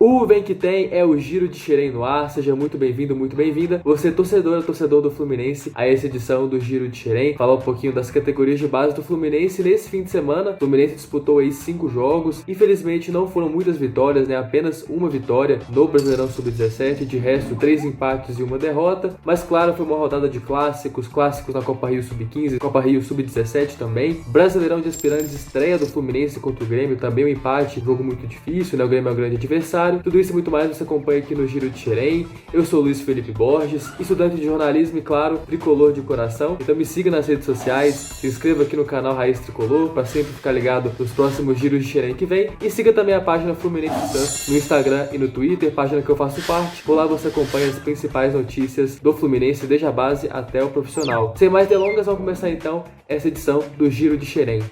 O Vem Que Tem é o Giro de Xerém no ar, seja muito bem-vindo, muito bem-vinda. Você torcedor do Fluminense, a essa edição do Giro de Xerém. Falar um pouquinho das categorias de base do Fluminense nesse fim de semana. O Fluminense disputou aí 5 jogos, infelizmente não foram muitas vitórias, né? Apenas uma vitória no Brasileirão Sub-17, de resto 3 empates e uma derrota. Mas claro, foi uma rodada de clássicos na Copa Rio Sub-15, Copa Rio Sub-17 também. Brasileirão de Aspirantes, estreia do Fluminense contra o Grêmio, também um empate, jogo muito difícil, né? O Grêmio é um grande adversário. Tudo isso e muito mais você acompanha aqui no Giro de Xerém. Eu sou o Luiz Felipe Borges, estudante de jornalismo e, claro, tricolor de coração. Então me siga nas redes sociais, se inscreva aqui no canal Raiz Tricolor para sempre ficar ligado nos próximos Giros de Xerém que vem. E siga também a página Fluminense Sun no Instagram e no Twitter, página que eu faço parte. Por lá você acompanha as principais notícias do Fluminense, desde a base até o profissional. Sem mais delongas, vamos começar então essa edição do Giro de Xerém.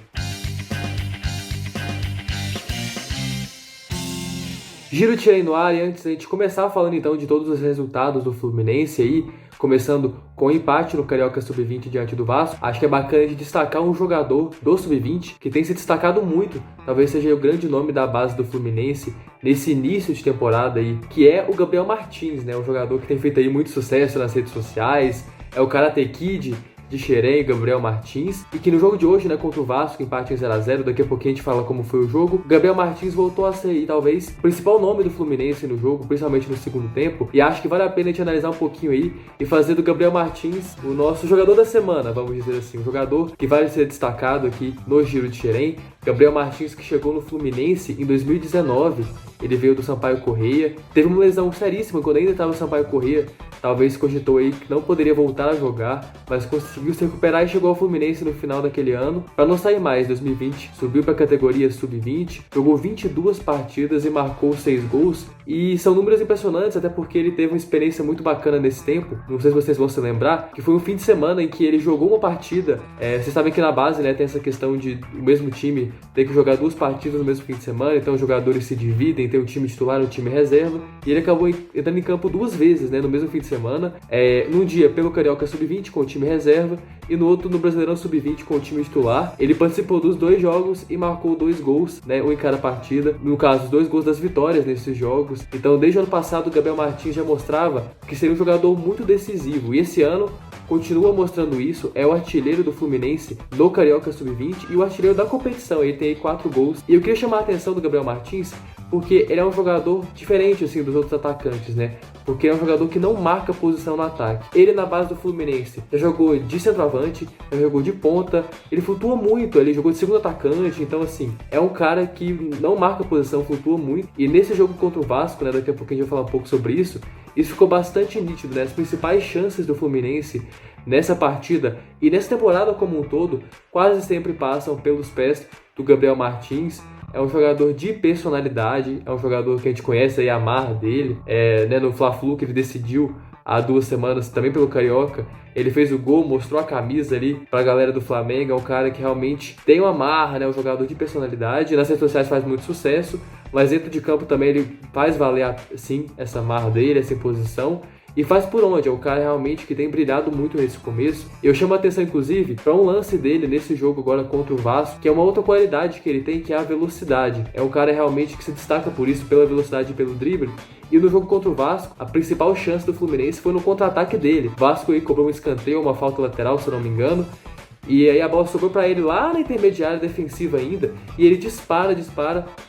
Giro de Xerém no ar, e antes da gente começar falando então de todos os resultados do Fluminense aí, começando com o empate no Carioca Sub-20 diante do Vasco, acho que é bacana de destacar um jogador do Sub-20 que tem se destacado muito, talvez seja o grande nome da base do Fluminense nesse início de temporada aí, que é o Gabriel Martins, né? Um jogador que tem feito aí muito sucesso nas redes sociais, é o Karate Kid de Xerém, Gabriel Martins, e que no jogo de hoje, né, contra o Vasco, empate em 0x0, daqui a pouquinho a gente fala como foi o jogo. Gabriel Martins voltou a ser, talvez, o principal nome do Fluminense no jogo, principalmente no segundo tempo, e acho que vale a pena a gente analisar um pouquinho aí e fazer do Gabriel Martins o nosso jogador da semana, vamos dizer assim, um jogador que vai ser destacado aqui no Giro de Xerém. Gabriel Martins, que chegou no Fluminense em 2019, ele veio do Sampaio Corrêa, teve uma lesão seríssima quando ainda estava no Sampaio Corrêa, talvez cogitou aí que não poderia voltar a jogar, mas conseguiu se recuperar e chegou ao Fluminense no final daquele ano, para não sair mais. 2020 subiu para a categoria Sub-20, jogou 22 partidas e marcou 6 gols, e são números impressionantes, até porque ele teve uma experiência muito bacana nesse tempo. Não sei se vocês vão se lembrar, que foi um fim de semana em que ele jogou uma partida, vocês sabem que na base, né, tem essa questão de o mesmo time ter que jogar 2 partidas no mesmo fim de semana, então os jogadores se dividem, tem um time titular e um time reserva, e ele acabou entrando em campo 2 vezes, né, no mesmo fim de semana, num dia pelo Carioca Sub-20 com o time reserva, e no outro no Brasileirão Sub-20 com o time titular. Ele participou dos 2 jogos e marcou 2 gols, né, um em cada partida, no caso os 2 gols das vitórias nesses jogos. Então desde o ano passado o Gabriel Martins já mostrava que seria um jogador muito decisivo, e esse ano continua mostrando isso, é o artilheiro do Fluminense no Carioca Sub-20 e o artilheiro da competição. Ele tem aí 4 gols, e eu queria chamar a atenção do Gabriel Martins porque ele é um jogador diferente assim dos outros atacantes, né? Porque é um jogador que não marca posição no ataque. Ele na base do Fluminense já jogou de centroavante, já jogou de ponta, ele flutua muito, ele jogou de segundo atacante, então assim, é um cara que não marca posição, flutua muito. E nesse jogo contra o Vasco, né, daqui a pouco a gente vai falar um pouco sobre isso ficou bastante nítido, né? As principais chances do Fluminense nessa partida e nessa temporada como um todo quase sempre passam pelos pés do Gabriel Martins. É um jogador de personalidade, é um jogador que a gente conhece aí a marra dele, né, no Fla-Flu que ele decidiu há 2 semanas também pelo Carioca. Ele fez o gol, mostrou a camisa ali pra galera do Flamengo. É um cara que realmente tem uma marra, né? Um jogador de personalidade. Nas redes sociais faz muito sucesso, mas dentro de campo também ele faz valer, sim, essa marra dele, essa imposição. E faz por onde, é um cara realmente que tem brilhado muito nesse começo. Eu chamo a atenção, inclusive, para um lance dele nesse jogo agora contra o Vasco, que é uma outra qualidade que ele tem, que é a velocidade. É um cara realmente que se destaca por isso, pela velocidade e pelo drible. E no jogo contra o Vasco, a principal chance do Fluminense foi no contra-ataque dele. O Vasco aí cobrou um escanteio, uma falta lateral, se eu não me engano. E aí a bola sobrou para ele lá na intermediária defensiva ainda, e ele dispara,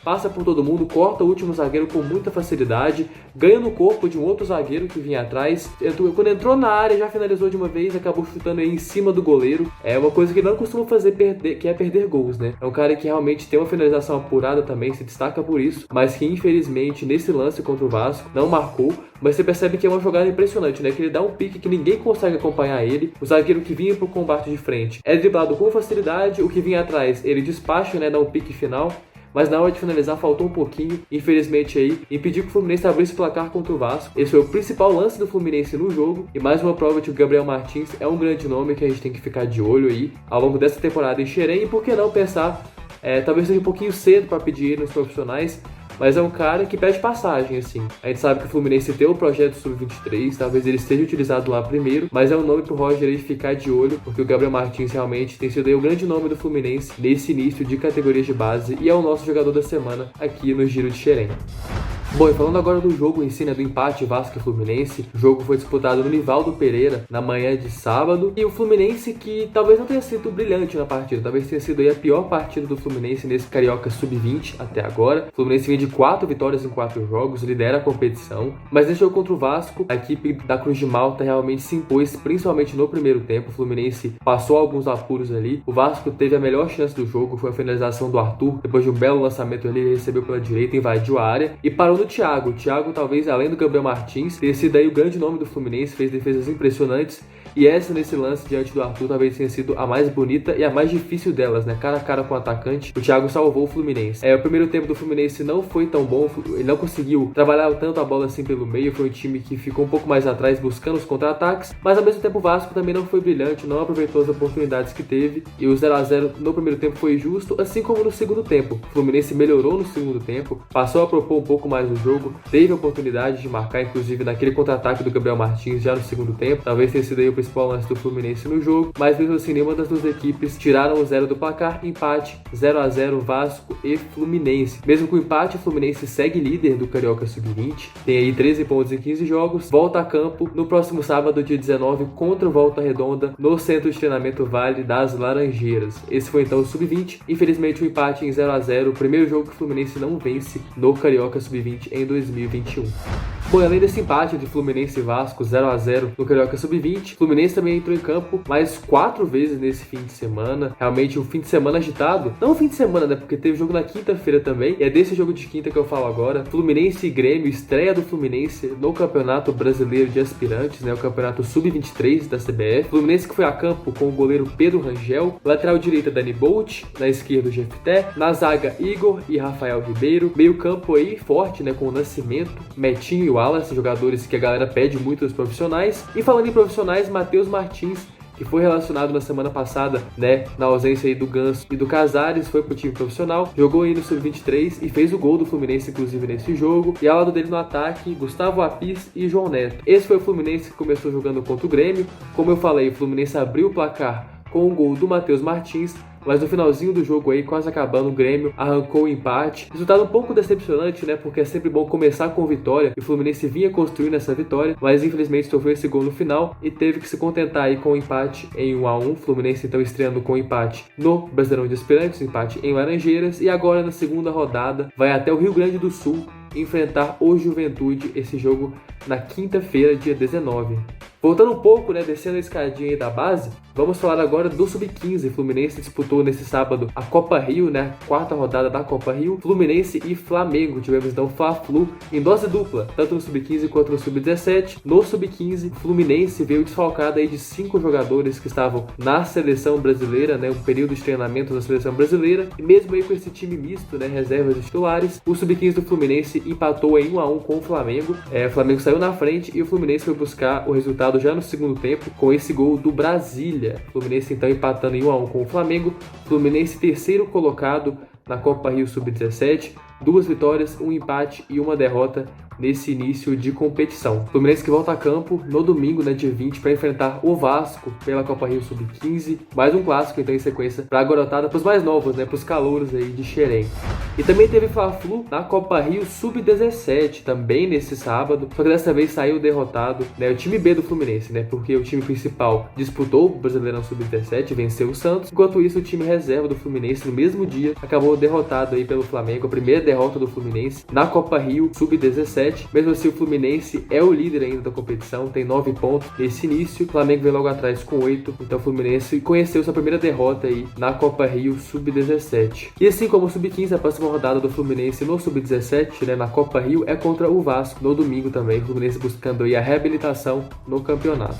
passa por todo mundo, corta o último zagueiro com muita facilidade, ganha no corpo de um outro zagueiro que vinha atrás. Quando entrou na área já finalizou de uma vez, acabou chutando aí em cima do goleiro. É uma coisa que ele não costuma fazer, que é perder gols, né? É um cara que realmente tem uma finalização apurada também, se destaca por isso, mas que infelizmente nesse lance contra o Vasco não marcou. Mas você percebe que é uma jogada impressionante, né? Que ele dá um pique que ninguém consegue acompanhar ele. O zagueiro que vinha pro combate de frente é driblado com facilidade, o que vinha atrás ele despacha, né? Dá um pique final. Mas na hora de finalizar faltou um pouquinho, infelizmente aí, impediu que o Fluminense abrisse o placar contra o Vasco. Esse foi o principal lance do Fluminense no jogo, e mais uma prova de que o Gabriel Martins é um grande nome que a gente tem que ficar de olho aí ao longo dessa temporada em Xerém. E por que não pensar, talvez seja um pouquinho cedo para pedir ele nos profissionais, mas é um cara que pede passagem, assim. A gente sabe que o Fluminense tem o projeto Sub-23, talvez ele esteja utilizado lá primeiro, mas é um nome pro Roger aí ficar de olho, porque o Gabriel Martins realmente tem sido aí o grande nome do Fluminense nesse início de categorias de base, e é o nosso jogador da semana aqui no Giro de Xerém. Bom, e falando agora do jogo em si, né, do empate Vasco e Fluminense, o jogo foi disputado no Nivaldo Pereira na manhã de sábado, e o Fluminense, que talvez não tenha sido brilhante na partida, talvez tenha sido aí a pior partida do Fluminense nesse Carioca Sub-20 até agora. O Fluminense vem de 4 vitórias em 4 jogos, lidera a competição, mas nesse jogo contra o Vasco, a equipe da Cruz de Malta realmente se impôs, principalmente no primeiro tempo. O Fluminense passou alguns apuros ali, o Vasco teve a melhor chance do jogo, foi a finalização do Arthur, depois de um belo lançamento ali, ele recebeu pela direita, invadiu a área e parou no Thiago. O Thiago, talvez, além do Gabriel Martins, tenha sido aí o grande nome do Fluminense, fez defesas impressionantes, e essa, nesse lance diante do Arthur, talvez tenha sido a mais bonita e a mais difícil delas, né? Cara a cara com o atacante, o Thiago salvou o Fluminense. O primeiro tempo do Fluminense não foi tão bom, ele não conseguiu trabalhar tanto a bola assim pelo meio, foi um time que ficou um pouco mais atrás buscando os contra-ataques, mas ao mesmo tempo o Vasco também não foi brilhante, não aproveitou as oportunidades que teve, e o 0-0 no primeiro tempo foi justo, assim como no segundo tempo. O Fluminense melhorou no segundo tempo, passou a propor um pouco mais o jogo, teve a oportunidade de marcar, inclusive naquele contra-ataque do Gabriel Martins já no segundo tempo, talvez tenha sido aí o principal lance do Fluminense no jogo, mas mesmo assim nenhuma das duas equipes tiraram o 0 do placar. Empate 0-0 Vasco e Fluminense. Mesmo com o empate, o Fluminense segue líder do Carioca Sub-20, tem aí 13 pontos em 15 jogos, volta a campo no próximo sábado, dia 19, contra o Volta Redonda, no Centro de Treinamento Vale das Laranjeiras. Esse foi então o Sub-20, infelizmente o empate em 0-0, o primeiro jogo que o Fluminense não vence no Carioca Sub-20 em 2021. Bom, além desse empate de Fluminense e Vasco 0-0 no Carioca Sub-20, o Fluminense também entrou em campo mais 4 vezes nesse fim de semana. Realmente um fim de semana agitado. Não um fim de semana, né? Porque teve jogo na quinta-feira também. E é desse jogo de quinta que eu falo agora. Fluminense e Grêmio, estreia do Fluminense no Campeonato Brasileiro de Aspirantes, né? O Campeonato Sub-23 da CBF. Fluminense que foi a campo com o goleiro Pedro Rangel, lateral direita Dani Bolt, na esquerda o Jefté, na zaga Igor e Rafael Ribeiro. Meio campo aí forte, né? Com o Nascimento, Metinho e Wallace, jogadores que a galera pede muito dos profissionais. E falando em profissionais, Matheus Martins, que foi relacionado na semana passada, né, na ausência aí do Ganso e do Casares, foi pro time profissional, jogou aí no Sub-23 e fez o gol do Fluminense, inclusive, nesse jogo. E ao lado dele no ataque, Gustavo Apis e João Neto. Esse foi o Fluminense que começou jogando contra o Grêmio. Como eu falei, o Fluminense abriu o placar com o gol do Matheus Martins, mas no finalzinho do jogo aí, quase acabando, o Grêmio arrancou o empate. Resultado um pouco decepcionante, né? Porque é sempre bom começar com vitória, e o Fluminense vinha construindo essa vitória, mas infelizmente sofreu esse gol no final e teve que se contentar aí com o empate em 1-1. Fluminense então estreando com o empate no Brasileirão de Aspirantes, empate em Laranjeiras, e agora na segunda rodada vai até o Rio Grande do Sul enfrentar o Juventude, esse jogo na quinta-feira, dia 19. Voltando um pouco, né, descendo a escadinha aí da base, vamos falar agora do Sub-15. Fluminense disputou nesse sábado a Copa Rio, né, quarta rodada da Copa Rio. Fluminense e Flamengo, tivemos então Fla-Flu em dose dupla, tanto no Sub-15 quanto no Sub-17. No Sub-15, Fluminense veio desfalcado aí de 5 jogadores que estavam na seleção brasileira, né, um período de treinamento na seleção brasileira, e mesmo aí com esse time misto, né, reservas e titulares, o Sub-15 do Fluminense empatou em 1-1 com o Flamengo. O Flamengo saiu na frente e o Fluminense foi buscar o resultado já no segundo tempo com esse gol do Brasília. O Fluminense então empatando em 1-1 com o Flamengo. Fluminense terceiro colocado na Copa Rio Sub-17, 2 vitórias, 1 empate e 1 derrota nesse início de competição. Fluminense que volta a campo no domingo, né, dia 20, para enfrentar o Vasco pela Copa Rio Sub-15, mais um clássico então em sequência para a garotada, para os mais novos, né, para os calouros aí de Xerém. E também teve Fla-Flu na Copa Rio Sub-17, também nesse sábado, só que dessa vez saiu derrotado, né, o time B do Fluminense, né, porque o time principal disputou o Brasileirão Sub-17, venceu o Santos, enquanto isso o time reserva do Fluminense no mesmo dia acabou derrotado aí pelo Flamengo, a primeira derrota do Fluminense na Copa Rio Sub-17. Mesmo assim, o Fluminense é o líder ainda da competição, tem 9 pontos nesse início, o Flamengo vem logo atrás com 8, então o Fluminense conheceu sua primeira derrota aí na Copa Rio Sub-17. E assim como o Sub-15, a próxima rodada do Fluminense no Sub-17, né, na Copa Rio, é contra o Vasco, no domingo também, o Fluminense buscando aí a reabilitação no campeonato.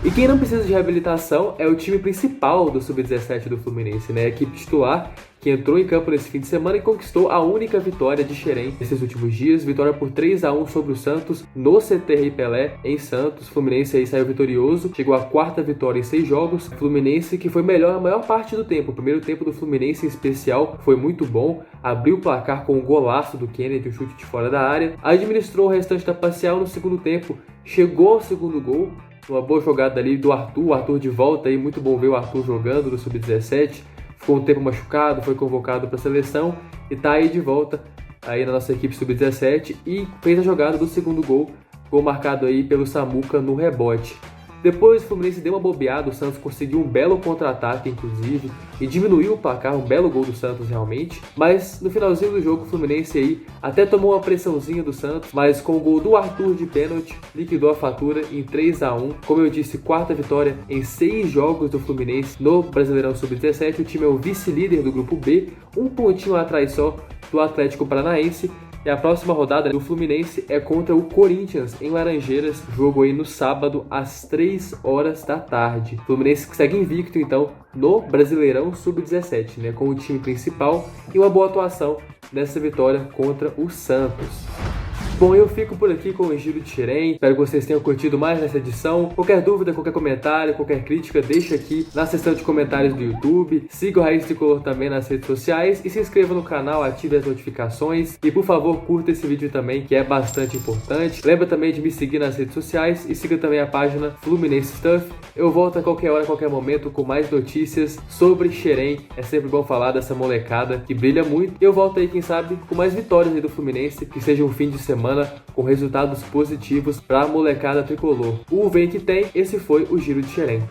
E quem não precisa de reabilitação é o time principal do Sub-17 do Fluminense, né, a equipe titular, que entrou em campo nesse fim de semana e conquistou a única vitória de Xerém nesses últimos dias, vitória por 3-1 sobre o Santos no CT Rei Pelé em Santos. O Fluminense aí saiu vitorioso, chegou à 4ª vitória em 6 jogos. Fluminense que foi melhor a maior parte do tempo. O primeiro tempo do Fluminense em especial foi muito bom, abriu o placar com um golaço do Kennedy, um chute de fora da área, administrou o restante da parcial no segundo tempo, chegou ao segundo gol, uma boa jogada ali do Arthur, o Arthur de volta aí, muito bom ver o Arthur jogando no Sub-17. Ficou um tempo machucado, foi convocado para a seleção e tá aí de volta aí na nossa equipe sub-17 e fez a jogada do segundo gol marcado aí pelo Samuca no rebote. Depois o Fluminense deu uma bobeada, o Santos conseguiu um belo contra-ataque, inclusive, e diminuiu o placar, um belo gol do Santos realmente. Mas no finalzinho do jogo o Fluminense aí até tomou uma pressãozinha do Santos, mas com o gol do Arthur de pênalti, liquidou a fatura em 3-1. Como eu disse, quarta vitória em 6 jogos do Fluminense no Brasileirão Sub-17. O time é o vice-líder do grupo B, um pontinho atrás só do Atlético Paranaense. E a próxima rodada do Fluminense é contra o Corinthians, em Laranjeiras, jogo aí no sábado, às 3 horas da tarde. O Fluminense que segue invicto, então, no Brasileirão Sub-17, né, com o time principal e uma boa atuação nessa vitória contra o Santos. Bom, eu fico por aqui com o Giro de Xerém. Espero que vocês tenham curtido mais nessa edição. Qualquer dúvida, qualquer comentário, qualquer crítica, deixa aqui na seção de comentários do YouTube. Siga o Raiz Tricolor também nas redes sociais e se inscreva no canal, ative as notificações. E por favor, curta esse vídeo também, que é bastante importante. Lembra também de me seguir nas redes sociais e siga também a página Fluminense Stuff. Eu volto a qualquer hora, a qualquer momento com mais notícias sobre Xerém. É sempre bom falar dessa molecada que brilha muito. E eu volto aí, quem sabe, com mais vitórias aí do Fluminense, que seja um fim de semana com resultados positivos para a molecada tricolor. O vem que tem, esse foi o Giro de Xerém.